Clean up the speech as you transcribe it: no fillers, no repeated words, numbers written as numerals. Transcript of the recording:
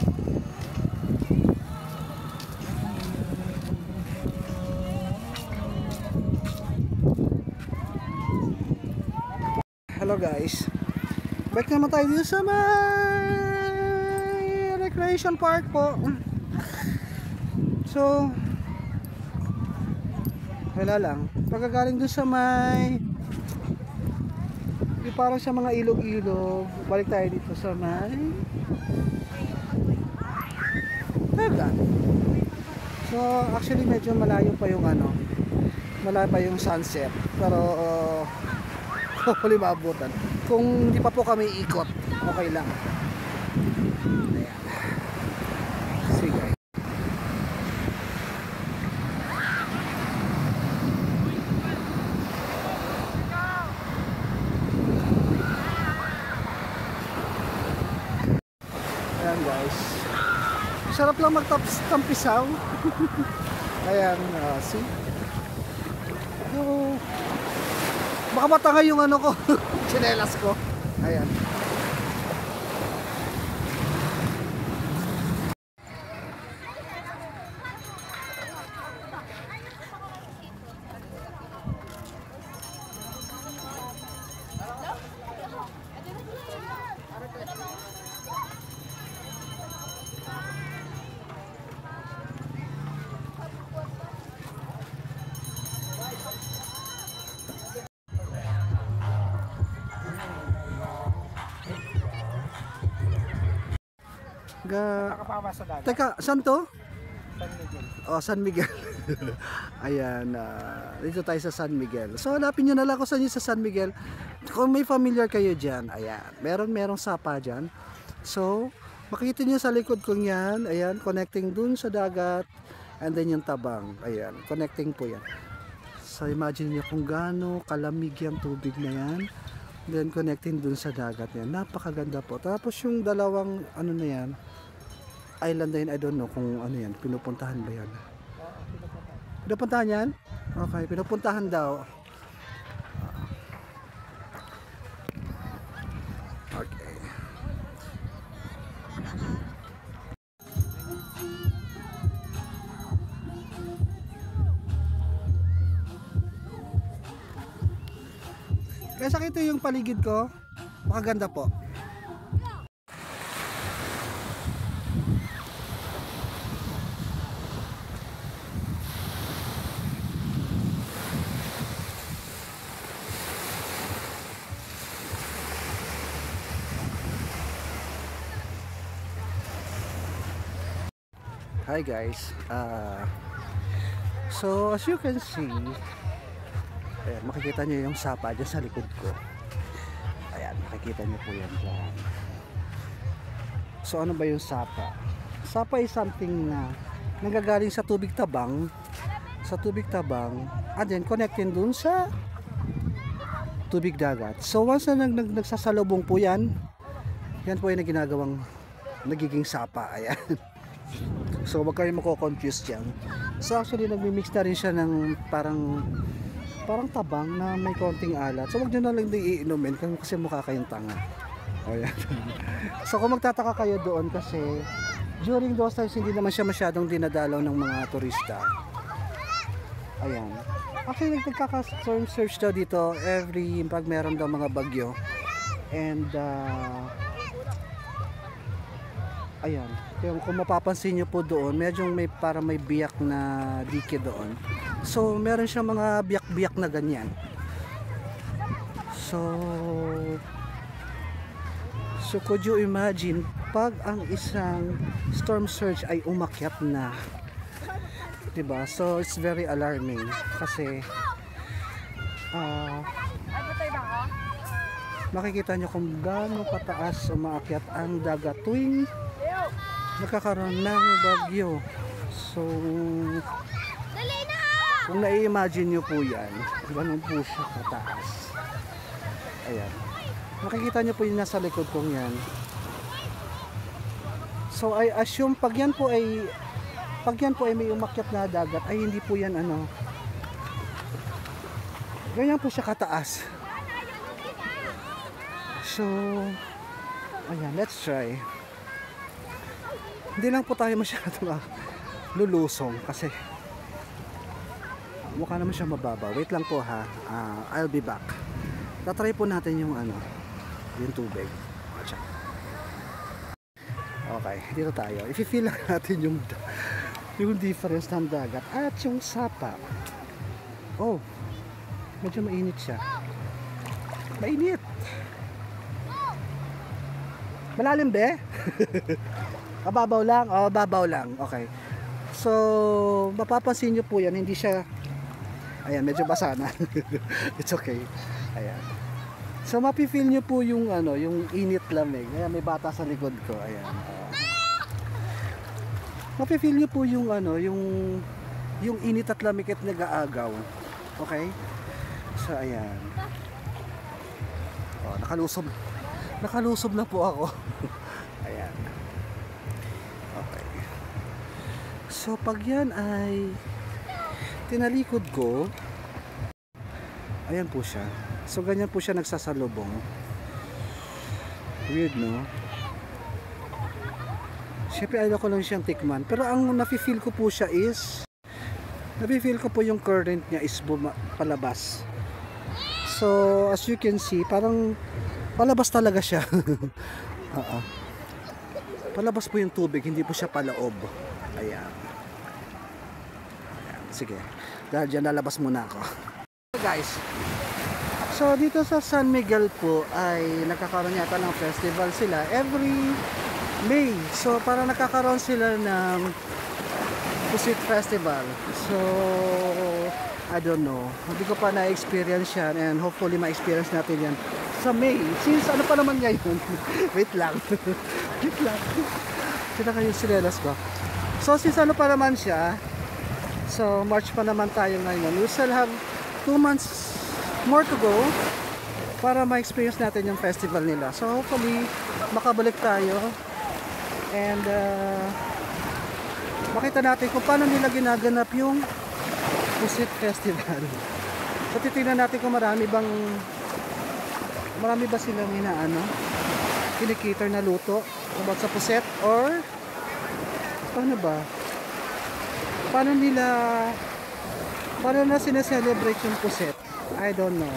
Hello guys, balik naman tayo dito sa may recreation park po. So wala lang, pagkagaling dun sa may yung parang sa mga ilog-ilog, balik tayo dito sa may dagat. So actually medyo malayo pa yung ano, malayo pa yung sunset, pero huli maabutan. Kung hindi pa po kami ikot, okay lang. Ayan. Sige. Ayan guys, sarap lang magtampisaw. Ayan, see? So, baka matangay yung ano ko, tsinelas ko. Ayan. Teka, saan to? San Miguel. Oh, San Miguel. Ayan, dito tayo sa San Miguel. So, hanapin nyo na lang kung saan yung sa San Miguel. Kung may familiar kayo dyan, ayan, merong sapa dyan. So, makikita nyo sa likod kong yan, ayan, connecting dun sa dagat, and then yung tabang, ayan, connecting po yan. So, imagine nyo kung gaano kalamig yung tubig na yan, then connecting dun sa dagat yan. Napakaganda po. Tapos yung dalawang, ano na yan, island na yun, I don't know kung ano yan, pinupuntahan ba yan? Pinupuntahan yan? Okay, pinupuntahan daw. Okay. Kaya sakito yung paligid ko, makaganda po. Hi guys, so as you can see, ayan, makikita nyo yung sapa dyan sa likod ko. Ayan, makikita nyo po yan dyan. So ano ba yung sapa? Sapa is something na nanggagaling sa tubig tabang, and then connecting dun sa tubig dagat. So once na nagsasalubong po yan, yan po yung ginagawang nagiging sapa. Ayan. So wag kayo mako-confuse diyan. So actually nagmi-mix na rin siya ng parang tabang na may konting alat. So wag niyo na lang iinumin kasi mukha kayong tanga. Ayan. So kung magtataka kayo doon kasi during those times hindi naman siya masyadong dinadalaw ng mga turista. Ayan. Actually nagkaka-storm surge daw dito every pag meron daw mga bagyo. And ayan, kung mapapansin nyo po doon, medyo may para may biyak na dike doon. So meron siyang mga biyak-biyak na ganyan. So could you imagine pag ang isang storm surge ay umakyat na, diba? So it's very alarming kasi makikita nyo kung gaano kataas umaakyat ang dagat tuwing nakakaroon ng bagyo. So kung na-imagine nyo po yan, ganun po siya kataas. Ayan, makikita nyo po yung nasa likod kong yan. So I assume pag yan po ay may umakyat na dagat ay hindi po yan ano, ganyan po siya kataas. So ayan, let's try. hindi lang po tayo masyado lulusong kasi mukha naman siya mababa. Wait lang po ha. I'll be back. Tatry po natin yung ano, yung tubig. Okay, dito tayo. I-feel lang natin yung difference ng dagat at yung sapa. Oh, medyo mainit siya. Mainit. Malalim be? Mababaw lang? Oh, babaw lang. Okay. So, mapapansin nyo po yan, hindi siya, ayan, medyo basa na. It's okay. Ayan. So, mapifeel nyo po yung, ano, yung init lamig. Ayan, may bata sa likod ko. Ayan. Mapifeel nyo po yung, ano, yung init at lamig at nag-aagaw. Okay? So, ayan. Oh, nakalusob na po ako. Ayan. Okay. So pag yan ay tinalikod ko, ayan po siya. So ganyan po siya nagsasalubong. Weird, no? Siyempre ayaw ko lang siyang tikman. Pero ang nafe-feel ko po siya is, nafe-feel ko po yung current niya is palabas. So as you can see, parang palabas talaga siya. Palabas po yung tubig, hindi po siya palaob. Ayan. Ayan. Sige. Dahil dyan, lalabas muna ako. Guys, so dito sa San Miguel po ay nagkakaroon yata ng festival sila every May. So parang nagkakaroon sila ng Pusit Festival. So I don't know. Hindi ko pa na-experience yan and hopefully ma-experience natin yan sa May. Since ano pa naman ngayon? Wait lang. Wait lang. Kita kayo sinelas ko. So since ano pa naman siya, so March pa naman tayo ngayon. We still have 2 months more to go para ma-experience natin yung festival nila. So hopefully makabalik tayo and makita natin kung paano nila ginaganap yung Pusit Festival. So titingnan natin kung marami ba silang kinikater na luto about sa puset or paano ba? Paano na sineselebrate yung puset? I don't know.